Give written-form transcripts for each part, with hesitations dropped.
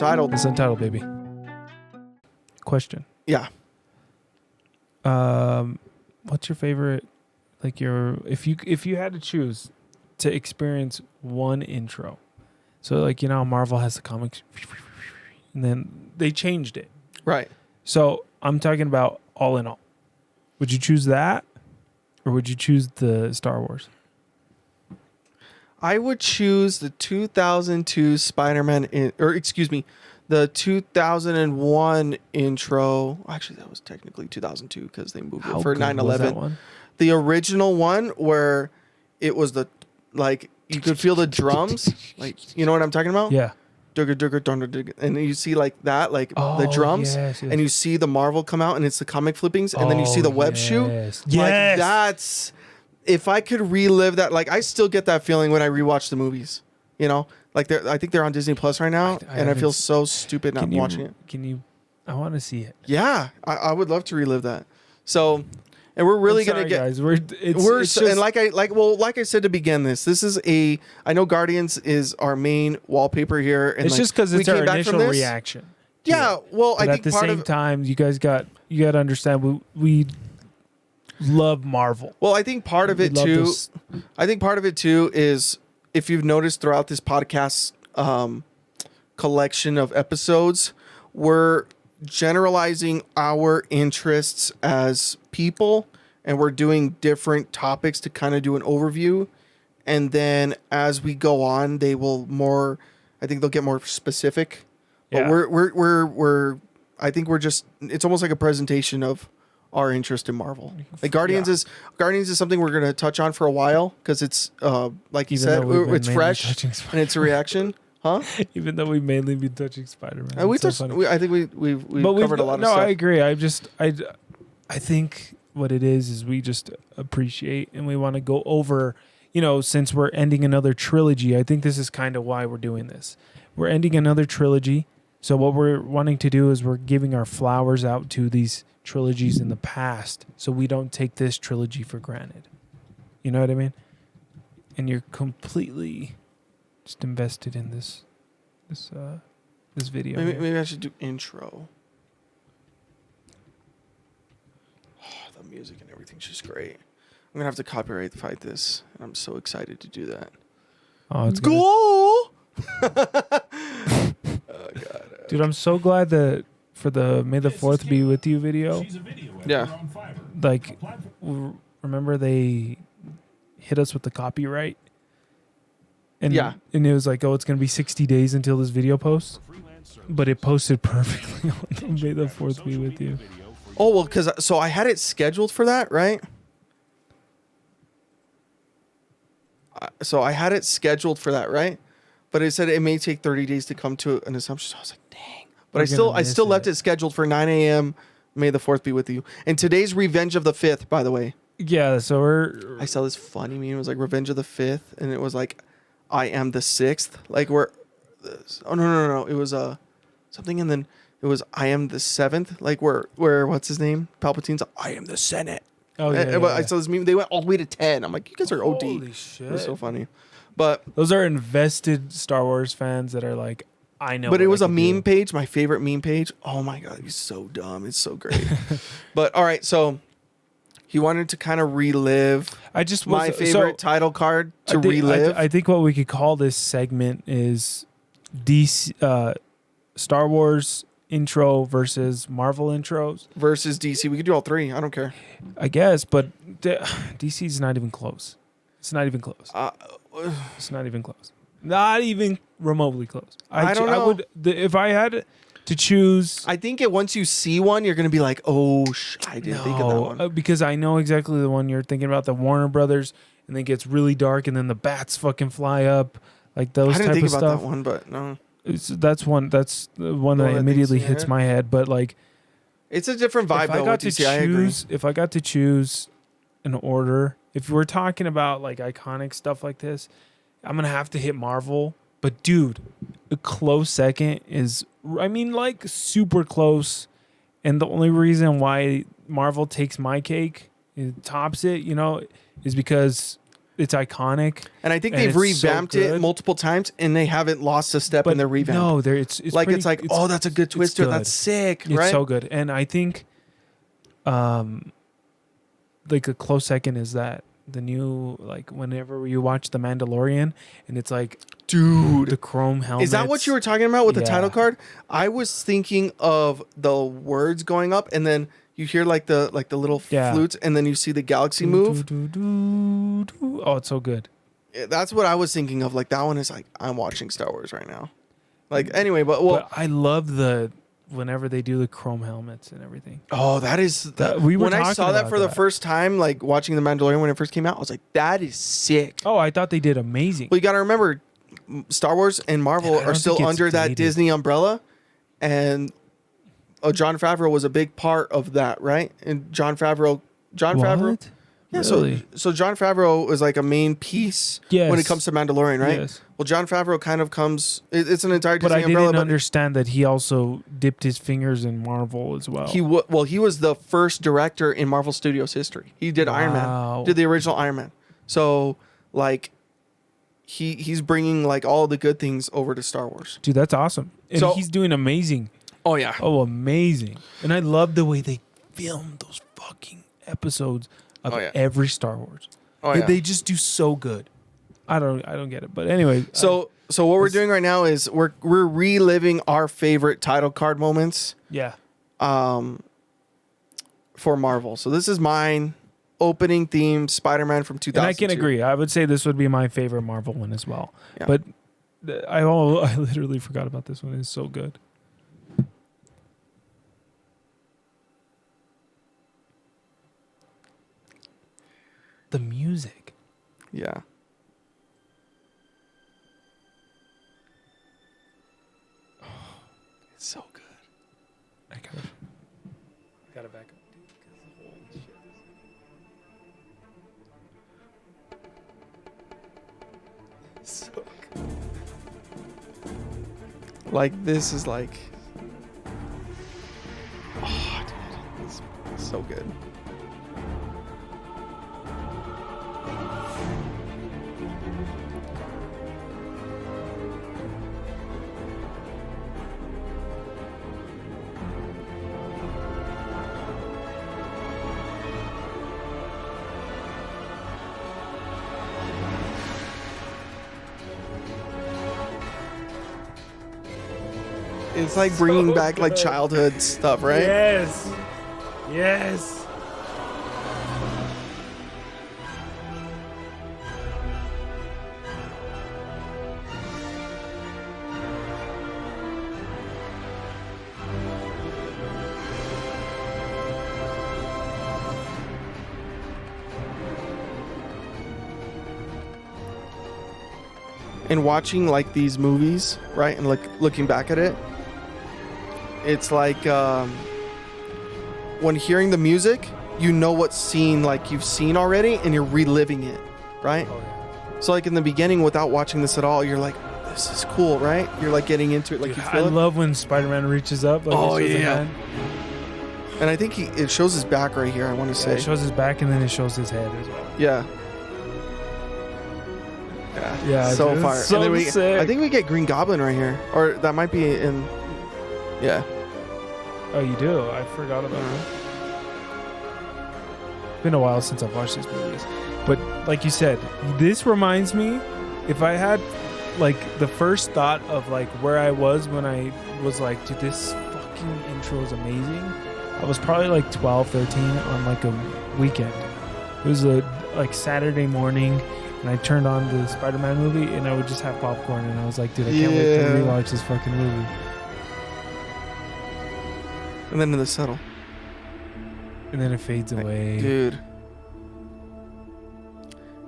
Untitled. It's Untitled, baby. Question. Yeah. What's your favorite? Like if you had to choose to experience one intro, so like how Marvel has the comics, and then they changed it. Right. So I'm talking about all in all. Would you choose that, or would you choose the Star Wars? I would choose the 2002 Spider-Man, the 2001 intro. Actually, that was technically 2002 because they moved it for 9/11. The original one where it was you could feel the drums, like you know what I'm talking about? Yeah. And you see like that, the drums, yes. and you see the Marvel come out, and it's the comic flippings, and then you see the web shoot. Yes. Like that's, if I could relive that, like I still get that feeling when I rewatch the movies. Like I think they're on Disney Plus right now, and I feel so stupid not watching it. I want to see it. Yeah, I would love to relive that. So. And we're really gonna get, guys. And like I said to begin this is I know Guardians is our main wallpaper here, and it's just because it's our initial reaction. Yeah, well, but I think at the same time, you got to understand we love Marvel. Well, I think part of it too. I think part of it too is, if you've noticed throughout this podcast collection of episodes, we're generalizing our interests as people, and we're doing different topics to kind of do an overview, and then as we go on I think they'll get more specific. But we're I think we're just, it's almost like a presentation of our interest in Marvel. Like Guardians is something we're going to touch on for a while because it's like you said, it's fresh and it's a reaction. Huh? Even though we mainly been touching Spider-Man. I think we've covered a lot of stuff. No, I agree. I think what it is we just appreciate, and we want to go over, since we're ending another trilogy. I think this is kind of why we're doing this. We're ending another trilogy. So what we're wanting to do is we're giving our flowers out to these trilogies in the past, so we don't take this trilogy for granted. You know what I mean? And you're completely just invested in this video. Maybe I should do intro. Oh, the music and everything's just great. I'm gonna have to copyright fight this. I'm so excited to do that. Oh, it's go! Oh God, dude! I'm so glad that for the May the 4th be with you video. Yeah. Like, remember they hit us with the copyright. And, and it was like, it's going to be 60 days until this video posts. But it posted perfectly on the May the 4th be with you. Oh, well, so I had it scheduled for that, right? But it said it may take 30 days to come to an assumption. So I was like, dang. But I still left it scheduled for 9 a.m. May the 4th be with you. And today's Revenge of the 5th, by the way. Yeah, so I saw this funny meme. It was like Revenge of the 5th. And it was like, I am the 6th. Like no. It was something, and then it was I am the 7th. Like where what's his name? Palpatine's I am the Senate. Oh yeah. I saw this meme. They went all the way to 10. I'm like, you guys are OD. Holy shit. It was so funny. But those are invested Star Wars fans that are like, I know. But it was a meme page, my favorite meme page. Oh my God, it's so dumb. It's so great. But all right, so he wanted to kind of relive my favorite title card to relive. I think what we could call this segment is DC, Star Wars intro versus Marvel intros. Versus DC. We could do all three. I don't care. I guess, but DC's not even close. It's not even close. It's not even close. Not even remotely close. I don't know. If I had to choose, I think once you see one, you're going to be like, oh, I didn't think of that one. Because I know exactly the one you're thinking about, the Warner Brothers, and then it gets really dark, and then the bats fucking fly up, like those type of stuff. I didn't think about that one, but no. That's the one that immediately hits my head, but like, it's a different vibe. If I got to choose an order, if we're talking about like iconic stuff like this, I'm gonna have to hit Marvel. But dude, a close second is, like super close, and the only reason why Marvel takes my cake, it tops it, is because it's iconic. And I think And they've it's so revamped it good. multiple times, and they haven't lost a step in their revamp. No, there it's like pretty, it's like, oh, that's a good twist to it. good. That's sick, It's right? so good. And I think like a close second is that the new, like whenever you watch The Mandalorian and it's like Dude, the chrome helmet. is that what you were talking about with the Yeah. title card? I was thinking of the words going up, and then you hear like the little Yeah. flutes, and then you see the galaxy move. Oh, it's so good. That's what I was thinking of. Like that one is like, I'm watching Star Wars right now. Like anyway, but I love whenever they do the chrome helmets and everything. oh, that is We were when I talking saw that about for the that. first time, like watching The Mandalorian when it first came out, I was like, that is sick. Oh, I thought they did amazing. Well, you got to remember, Star Wars and Marvel Yeah, I are don't still think it's under that dated. Disney umbrella, and Jon Favreau was a big part of that, right? And Jon Favreau, What? yeah. Really? So Jon Favreau is like a main piece when it Yes. comes to Mandalorian, right? Yes. Well, Jon Favreau kind of comes. It's an entire But Disney I umbrella. didn't But understand that he also dipped his fingers in Marvel as well. he was the first director in Marvel Studios history. He did Iron Wow. Man, did the original Iron Man. So like, he's bringing like all the good things over to Star Wars. Dude, that's awesome. And So- he's doing amazing. Oh yeah. Oh, amazing. And I love the way they filmed those fucking episodes of Oh, yeah. every Star Wars. Oh yeah. They just do so good. I don't get it. But anyway, So what we're doing right now is we're reliving our favorite title card moments yeah. for Marvel. So this is mine. Opening theme, Spider-Man from 2002. And I can agree. I would say this would be my favorite Marvel one as well. Yeah. But I literally forgot about this one. It's so good. The music. Yeah. It's so good. I gotta back up. Holy shit. So good. Like this is like, oh, dude, it's so good. It's like bringing back like childhood stuff, right? Yes. Yes. And watching like these movies, right, and like looking back at it, it's like when hearing the music, you know what scene like you've seen already, and you're reliving it, right? Oh, yeah. So like in the beginning, without watching this at all, you're like, this is cool, right? You're like getting into it, like Dude, you I feel it. love when Spider-Man reaches up. Like Oh, it shows a yeah. hand. And I think it shows his back right here. I want to Yeah, say, it shows his back and then it shows his head as well. yeah. Yeah, so dude, far. it's so and then we, sick. I think we get Green Goblin right here, or that might be in. Yeah. Oh, you do? I forgot about that. It's been a while since I've watched these movies. But like you said, this reminds me, if I had like the first thought of like where I was when I was like, dude, this fucking intro is amazing. I was probably like 12, 13 on like a weekend. It was a like Saturday morning, and I turned on the Spider-Man movie, and I would just have popcorn, and I was like, dude, I can't wait to Yeah. rewatch this fucking movie. And then in the settle, And then it fades away. dude.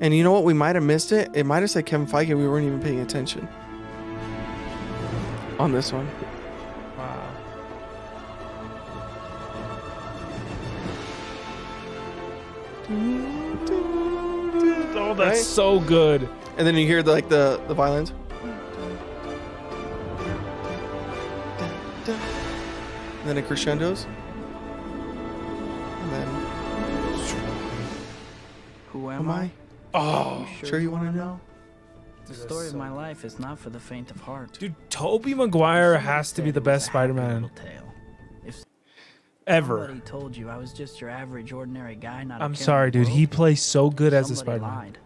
And you know what? We might have missed it. It might have said Kevin Feige. We weren't even paying attention on this one. Wow. Oh, that's Right? so good. And then you hear the violins. And then it crescendos. And then Who am I? Oh, Sure you want to know? The story of my life is not for the faint of heart. dude, Tobey Maguire has to be the best Spider-Man ever. Somebody told you I was just your average, ordinary guy. Not. I'm sorry, dude. He plays so good as a Somebody Spider-Man. lied.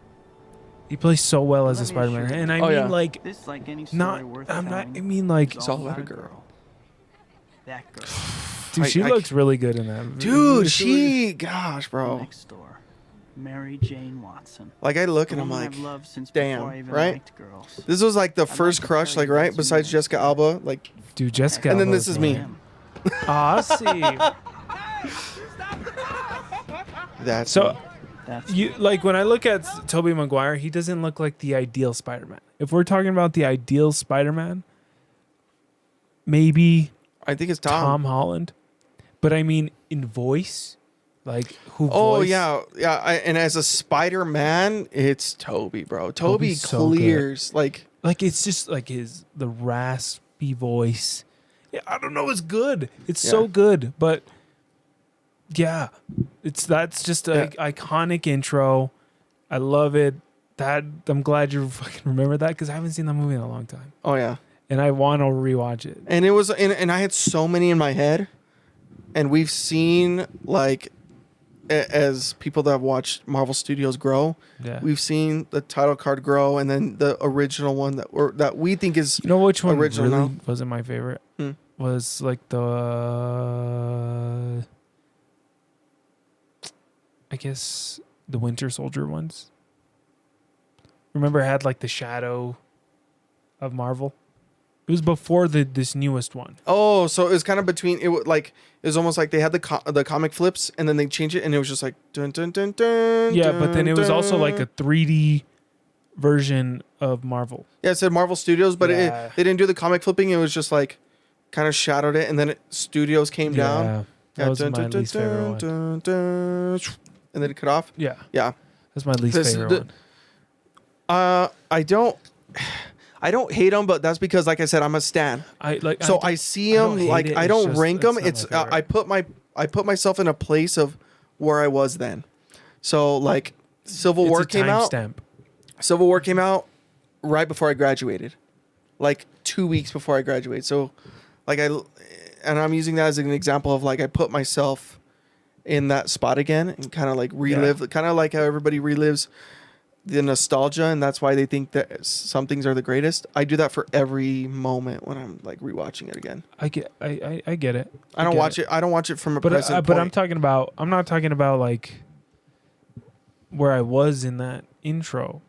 He plays so well as a Spider-Man, and I mean, like, This, like any story not. worth I'm not. telling, I mean, like, is It's all about a girl. That girl dude, she I looks really good in that. Dude, gosh, bro. next door, Mary Jane Watson. Like, I look The and I'm woman like, I've loved since damn, before I even right? liked girls. this was like the I'd first like to crush, tell like, you right? about some Besides minutes, Jessica but- Alba. Like, Dude, Jessica. And then Alba this is one. me. Ah, I see. that's So, me. That's you like when I look at Tobey Maguire, he doesn't look like the ideal Spider-Man. If we're talking about the ideal Spider-Man, maybe I think it's Tom Holland. But I mean, in voice, like who? Oh voice, yeah. And as a Spider-Man, it's Toby, bro. Toby Toby's so good. clears like it's just like the raspy voice. Yeah, I don't know. It's good. It's so Yeah. good, but yeah, that's just a iconic intro. I love it. That I'm glad you fucking remember that because I haven't seen that movie in a long time, oh yeah. and I want to rewatch it. And it was and I had so many in my head, and we've seen like as people that have watched Marvel Studios grow, Yeah. we've seen the title card grow, and then the original one that we think is You know which one original really now? wasn't my favorite? Hmm. Was like I guess the Winter Soldier ones. Remember, it had like the shadow of Marvel. It was before this newest one. Oh, so it was kind of between it was almost like they had the comic flips and then they changed it and it was just like dun dun dun dun. Yeah, but then it was also like dun. a 3D version of Marvel. Yeah, it said Marvel Studios, but Yeah. they didn't do the comic flipping. It was just like kind of shadowed it, and then Studios came down. Yeah, that was dun, my dun, dun, least favorite dun, one. dun, dun, and then it cut off. Yeah, Yeah, that's my least favorite one. I don't hate them, but that's because, like I said, I'm a stan. So I see I don't them hate like it, I it's don't just- rank them. it's not my favorite. I put myself in a place of where I was then. So like Civil It's War a came out. timestamp. Civil War came out right before I graduated, like 2 weeks before I graduated. So, like and I'm using that as an example of like I put myself in that spot again and kind of like relive, kind of like how everybody relives the nostalgia, and that's why they think that some things are the greatest. I do that for every moment when I'm like rewatching it again. I get it. I don't watch it. I don't watch it from a present But point. I'm not talking about like where I was in that intro.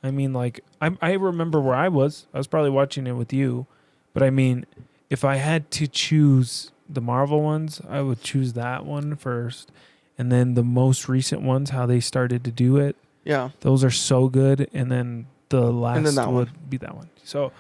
I mean, like I remember where I was. I was probably watching it with you, but I mean, if I had to choose the Marvel ones, I would choose that one first, and then the most recent ones, how they started to do it. Yeah. Those are so good, and then the last that would one. be that one. So